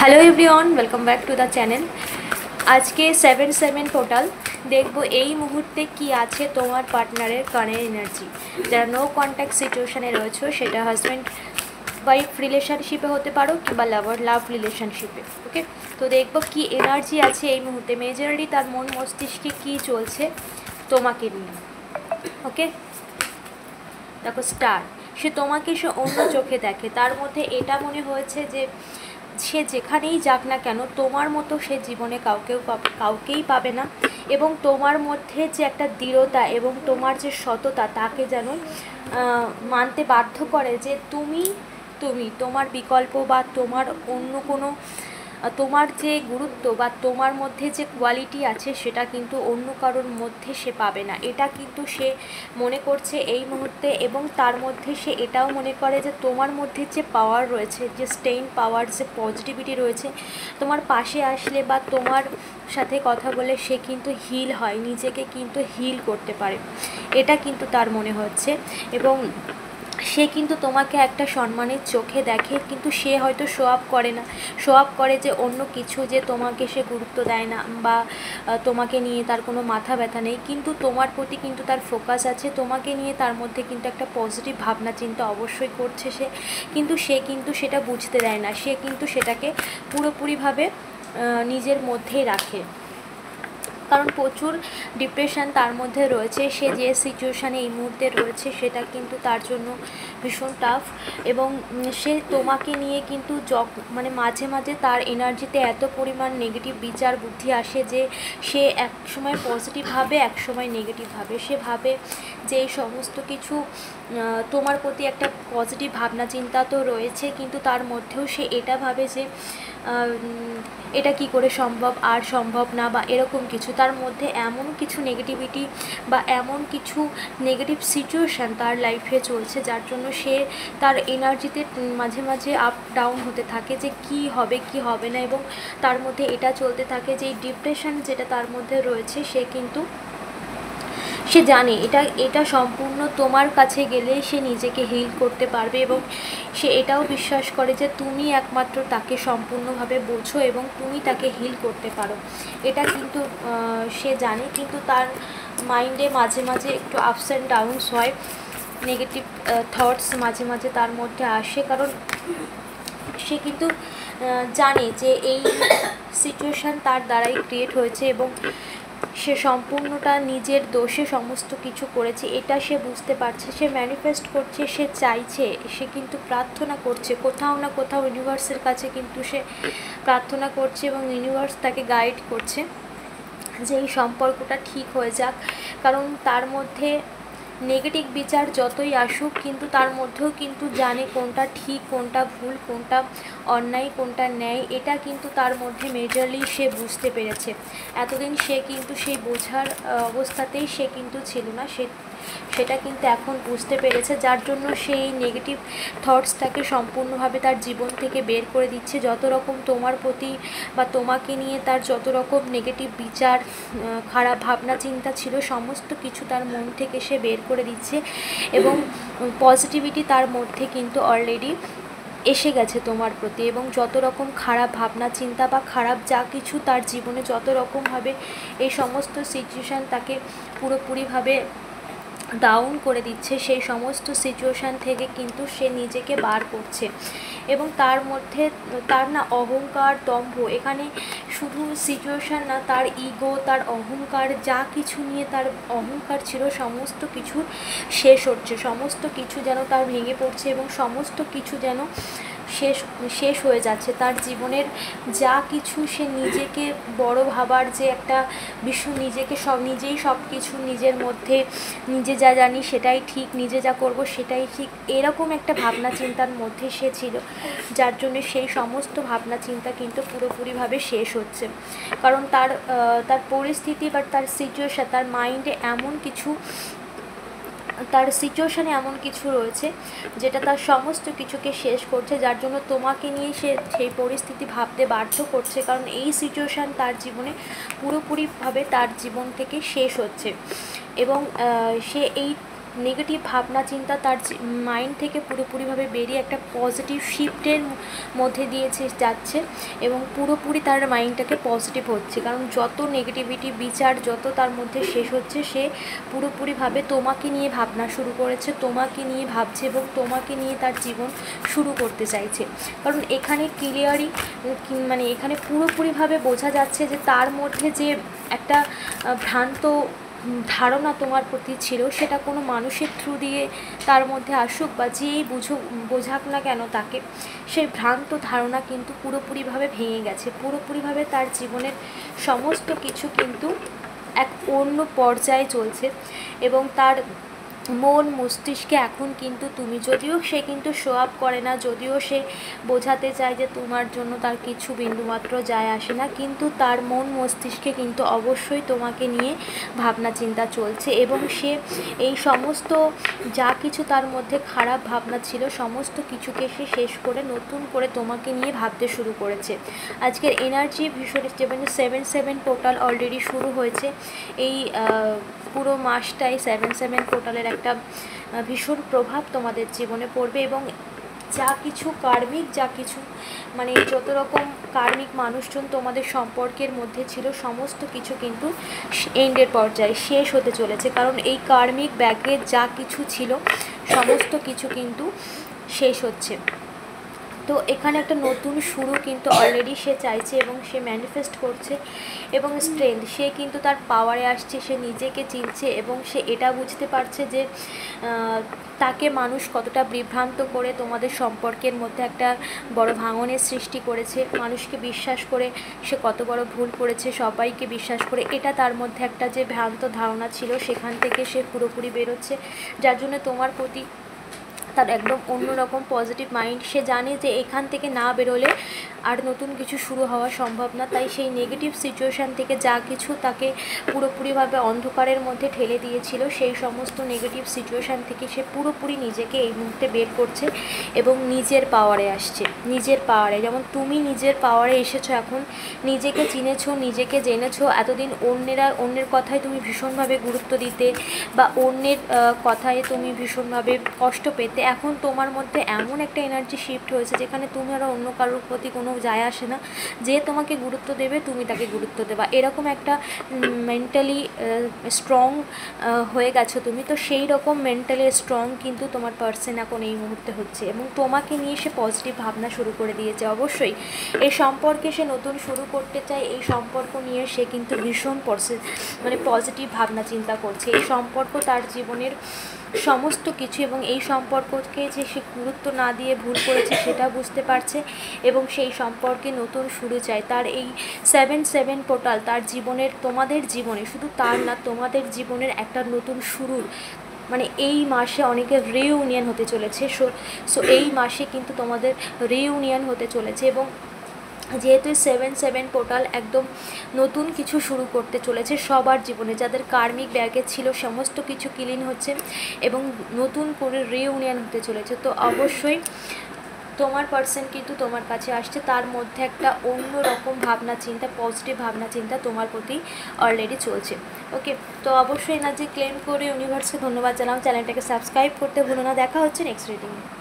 Hello everyone, welcome back to the channel. আজকে 7 total দেখবো এই মুহূর্তে কি আছে তোমার পার্টনারের কানের এনার্জি। যারা নো কন্ট্যাক্ট সিচুয়েশানে রয়েছে, সেটা হাজব্যান্ড ওয়াইফ রিলেশনশিপে হতে পারো কিংবা লাভ রিলেশনশিপে। ওকে, তো দেখবো কি এনার্জি আছে এই মুহূর্তে, মেজরলি তার মন মস্তিষ্কে কি চলছে তোমাকে নিয়ে। ওকে, দেখো স্টার, সে তোমাকে সে অন্য চোখে দেখে। তার মধ্যে এটা মনে হয়েছে যে সে যেখানেই যাক না কেন তোমার মতো সে জীবনে কাউকেই পাবে না, এবং তোমার মধ্যে যে একটা দৃঢ়তা এবং তোমার যে সততা তাকে যেন মানতে বাধ্য করে যে তুমি তোমার বিকল্প বা তোমার অন্য কোনো তোমার যে গুরুত্ব বা তোমার মধ্যে যে কোয়ালিটি আছে সেটা কিন্তু অন্য কারোর মধ্যে সে পাবে না। এটা কিন্তু সে মনে করছে এই মুহূর্তে, এবং তার মধ্যে সে এটাও মনে করে যে তোমার মধ্যে যে পাওয়ার রয়েছে, যে স্টেইন পাওয়ার, যে পজিটিভিটি রয়েছে, তোমার পাশে আসলে বা তোমার সাথে কথা বলে সে কিন্তু হিল হয়, নিজেকে কিন্তু হিল করতে পারে, এটা কিন্তু তার মনে হচ্ছে। এবং সে কিন্তু তোমাকে একটা সম্মানের চোখে দেখে, কিন্তু সে হয়তো শো আপ করে না, শো আপ করে যে অন্য কিছু, যে তোমাকে সে গুরুত্ব দেয় না বা তোমাকে নিয়ে তার কোনো মাথা ব্যথা নেই, কিন্তু তোমার প্রতি কিন্তু তার ফোকাস আছে, তোমাকে নিয়ে তার মধ্যে কিন্তু একটা পজিটিভ ভাবনা চিন্তা অবশ্যই করছে সে, কিন্তু সে কিন্তু সেটা বুঝতে দেয় না, সে কিন্তু সেটাকে পুরোপুরিভাবে নিজের মধ্যেই রাখে, কারণ প্রচুর ডিপ্রেশন তার মধ্যে রয়েছে। সে যে সিচুয়েশানে এই মুহূর্তে রয়েছে সেটা কিন্তু তার জন্য ভীষণ টাফ, এবং সে তোমাকে নিয়ে কিন্তু মাঝে মাঝে তার এনার্জিতে এত পরিমাণ নেগেটিভ বিচার বুদ্ধি আসে যে সে এক সময় পজিটিভ ভাবে, এক সময় নেগেটিভ ভাবে। সে ভাবে যে এই সমস্ত কিছু তোমার প্রতি একটা পজিটিভ ভাবনা চিন্তা তো রয়েছে, কিন্তু তার মধ্যেও সে এটা ভাবে যে এটা কি করে সম্ভব, আর সম্ভব না, বা এরকম কিছু তার মধ্যে এমন কিছু নেগেটিভিটি বা এমন কিছু নেগেটিভ সিচুয়েশান তার লাইফে চলছে, যার জন্য সে তার এনার্জিতে মাঝে মাঝে আপ ডাউন হতে থাকে যে কি হবে কি হবে না, এবং তার মধ্যে এটা চলতে থাকে যে এই ডিপ্রেশন যেটা তার মধ্যে রয়েছে, সে কিন্তু সে জানে এটা সম্পূর্ণ তোমার কাছে গেলে সে নিজেকে হিল করতে পারবে, এবং সে এটাও বিশ্বাস করে যে তুমি একমাত্র তাকে সম্পূর্ণভাবে বোঝো এবং তুমি তাকে হিল করতে পারো। এটা কিন্তু সে জানে, কিন্তু তার মাইন্ডে মাঝে মাঝে একটু আপস অ্যান্ড ডাউনস হয়, নেগেটিভ থটস মাঝে মাঝে তার মধ্যে আসে, কারণ সে কিন্তু জানে যে এই সিচুয়েশান তার দ্বারাই ক্রিয়েট হয়েছে এবং সে সম্পূর্ণটা নিজের দোষে সমস্ত কিছু করেছে, এটা সে বুঝতে পারছে। সে ম্যানিফেস্ট করছে, সে চাইছে, সে কিন্তু প্রার্থনা করছে কোথাও না কোথাও ইউনিভার্সের কাছে, কিন্তু সে প্রার্থনা করছে এবং ইউনিভার্স তাকে গাইড করছে যে এই সম্পর্কটা ঠিক হয়ে যাক, কারণ তার মধ্যে নেগেটিভ বিচার যতই আসুক, কিন্তু তার মধ্যেও কিন্তু জানে কোনটা ঠিক, কোনটা ভুল, কোনটা অন্যায়, কোনটা ন্যায়, এটা কিন্তু তার মধ্যে মেজরলি সে বুঝতে পেরেছে। এতদিন সে কিন্তু সেই বোঝার অবস্থাতেই সে কিন্তু ছিল না, সেটা কিন্তু এখন বুঝতে পেরেছে, যার জন্য সেই নেগেটিভ থটসটাকে সম্পূর্ণভাবে তার জীবন থেকে বের করে দিচ্ছে। যত রকম তোমার প্রতি বা তোমাকে নিয়ে তার যত রকম নেগেটিভ বিচার, খারাপ ভাবনা চিন্তা ছিল, সমস্ত কিছু তার মন থেকে সে বের করে দিচ্ছে, এবং পজিটিভিটি তার মধ্যে কিন্তু অলরেডি এসে গেছে তোমার প্রতি। এবং যত রকম খারাপ ভাবনা চিন্তা বা খারাপ যা কিছু তার জীবনে যত রকমভাবে এই সমস্ত সিচুয়েশান তাকে পুরোপুরিভাবে ডাউন করে দিচ্ছে, সেই সমস্ত সিচুয়েশান থেকে কিন্তু সে নিজেকে বার করছে, এবং তার মধ্যে তার না অহংকার, দম্ভ, এখানে শুধু সিচুয়েশান না, তার ইগো, তার অহংকার, যা কিছু নিয়ে তার অহংকার ছিল সমস্ত কিছু শেষ হচ্ছে, সমস্ত কিছু যেন তার ভেঙে পড়ছে, এবং সমস্ত কিছু যেন শেষ হয়ে যাচ্ছে তার জীবনের। যা কিছু সে নিজেকে বড় ভাবার যে একটা নিজেকে নিজেই সব কিছু নিজের মধ্যে, নিজে যা জানি সেটাই ঠিক, নিজে যা করব সেটাই ঠিক, এরকম একটা ভাবনা চিন্তার মধ্যে সে ছিল, যার জন্য সেই সমস্ত ভাবনা চিন্তা কিন্তু পুরোপুরিভাবে শেষ হচ্ছে, কারণ তার পরিস্থিতি বা তার সিচুয়েশান, তার মাইন্ডে এমন কিছু, তার সিচুয়েশানে এমন কিছু রয়েছে যেটা তার সমস্ত কিছুকে শেষ করছে, যার জন্য তোমাকে নিয়ে সে সেই পরিস্থিতি ভাবতে বাধ্য করছে, কারণ এই সিচুয়েশান তার জীবনে পুরোপুরিভাবে তার জীবন থেকে শেষ হচ্ছে, এবং সে এই নেগেটিভ ভাবনা চিন্তা তার মাইন্ড থেকে পুরোপুরিভাবে বেরিয়ে একটা পজিটিভ শিফটের মধ্যে দিয়েছে যাচ্ছে এবং পুরোপুরি তার মাইন্ডটাকে পজিটিভ হচ্ছে। কারণ যত নেগেটিভিটি বিচার যত তার মধ্যে শেষ হচ্ছে, সে পুরোপুরিভাবে তোমাকে নিয়ে ভাবনা শুরু করেছে, তোমাকে নিয়ে ভাবছে এবং তোমাকে নিয়ে তার জীবন শুরু করতে চাইছে। কারণ এখানে ক্লিয়ারই মানে এখানে পুরোপুরিভাবে বোঝা যাচ্ছে যে তার মধ্যে যে একটা ভ্রান্ত ধারণা তোমার প্রতি ছিল, সেটা কোনো মানুষের থ্রু দিয়ে তার মধ্যে আসুক বা যেই বোঝাক না কেন তাকে, সেই ভ্রান্ত ধারণা কিন্তু পুরোপুরিভাবে ভেঙে গেছে। পুরোপুরিভাবে তার জীবনের সমস্ত কিছু কিন্তু এক অন্য পর্যায়ে চলছে এবং তার মন মস্তিষ্কে এখন কিন্তু তুমি, যদিও সে কিন্তু শো আপ করে না, যদিও সে বোঝাতে চায় যে তোমার জন্য তার কিছু বিন্দুমাত্র যায় আসে না, কিন্তু তার মন মস্তিষ্কে কিন্তু অবশ্যই তোমাকে নিয়ে ভাবনা চিন্তা চলছে এবং সে এই সমস্ত যা কিছু তার মধ্যে খারাপ ভাবনা ছিল সমস্ত কিছুকে সে শেষ করে নতুন করে তোমাকে নিয়ে ভাবতে শুরু করেছে। আজকের এনার্জি ভীষণ যেমন 7/7 পোর্টাল অলরেডি শুরু হয়েছে। এই পুরো মাসটাই 7/7 পোর্টালের একটা ভীষণ প্রভাব তোমাদের জীবনে পড়বে এবং যা কিছু কার্মিক, যা কিছু মানে যত রকম কার্মিক মানুষজন তোমাদের সম্পর্কের মধ্যে ছিল সমস্ত কিছু কিন্তু এন্ডের পর্যায়ে শেষ হতে চলেছে। কারণ এই কার্মিক ব্যাগে যা কিছু ছিল সমস্ত কিছু কিন্তু শেষ হচ্ছে। তো এখানে একটা নতুন শুরু কিন্তু অলরেডি সে চাইছে এবং সে ম্যানিফেস্ট করছে এবং স্ট্রেংথ, সে কিন্তু তার পাওয়ারে আসছে, সে নিজেকে চিনছে এবং সে এটা বুঝতে পারছে যে তাকে মানুষ কতটা বিভ্রান্ত করে তোমাদের সম্পর্কের মধ্যে একটা বড় ভাঙনের সৃষ্টি করেছে। মানুষকে বিশ্বাস করে সে কত বড় ভুল করেছে, সবাইকে বিশ্বাস করে, এটা তার মধ্যে একটা যে ভ্রান্ত ধারণা ছিল সেখান থেকে সে পুরোপুরি বেরোচ্ছে, যার জন্য তোমার প্রতি তার একদম অন্যরকম পজিটিভ মাইন্ড। সে জানে যে এখান থেকে না বেরোলে আর নতুন কিছু শুরু হওয়া সম্ভব না, তাই সেই নেগেটিভ সিচুয়েশান থেকে যা কিছু তাকে পুরোপুরিভাবে অন্ধকারের মধ্যে ঠেলে দিয়েছিল সেই সমস্ত নেগেটিভ সিচুয়েশান থেকে সে পুরোপুরি নিজেকে এই মুহূর্তে বের করছে এবং নিজের পাওয়ারে আসছে। নিজের পাওয়ারে, যেমন তুমি নিজের পাওয়ারে এসেছো, এখন নিজেকে চিনেছো, নিজেকে জেনেছো। এতদিন অন্যের কথায় তুমি ভীষণভাবে গুরুত্ব দিতে বা অন্যের কথায় তুমি ভীষণভাবে কষ্ট পেতে, এখন তোমার মধ্যে এমন একটা এনার্জি শিফট হয়েছে যেখানে তুমি আর অন্য কারোর প্রতি কোনো যায় আসে না, যে তোমাকে গুরুত্ব দেবে তুমি তাকে গুরুত্ব দেবা, এরকম একটা মেন্টালি স্ট্রং হয়ে গেছো তুমি। তো সেই রকম মেন্টালি স্ট্রং কিন্তু তোমার পার্সন এখন এই মুহূর্তে হচ্ছে এবং তোমাকে নিয়ে সে পজিটিভ ভাবনা শুরু করে দিয়েছে। অবশ্যই এই সম্পর্কে সে নতুন শুরু করতে চায়, এই সম্পর্ক নিয়ে সে কিন্তু ভীষণ মানে পজিটিভ ভাবনা চিন্তা করছে। এই সম্পর্ক তার জীবনের সমস্ত কিছু এবং এই সম্পর্ককে যে সে গুরুত্ব না দিয়ে ভুল করেছে সেটা বুঝতে পারছে এবং সেই সম্পর্কে নতুন শুরু চায়। তার এই 7/7 পোর্টাল তার জীবনের, তোমাদের জীবনে, শুধু তার না তোমাদের জীবনের একটা নতুন শুরুর মানে এই মাসে অনেকের রিইউনিয়ন হতে চলেছে। সো এই মাসে কিন্তু তোমাদের রিইউনিয়ন হতে চলেছে এবং যেহেতু 7/7 পোর্টাল একদম নতুন কিছু শুরু করতে চলেছে সবার জীবনে, যাদের কার্মিক ব্যাগে ছিল সমস্ত কিছু ক্লিন হচ্ছে এবং নতুন করে রিইউনিয়ন হতে চলেছে। তো অবশ্যই তোমার পার্সন কিন্তু তোমার কাছে আসছে, তার মধ্যে একটা অন্য রকম ভাবনা চিন্তা, পজিটিভ ভাবনা চিন্তা তোমার প্রতি অলরেডি চলছে। ওকে, তো অবশ্যই এনার্জি ক্লেম করে ইউনিভার্সকে ধন্যবাদ জানাও। চ্যানেলটাকে সাবস্ক্রাইব করতে ভুলো না। দেখা হচ্ছে নেক্সট রিডিংয়ে।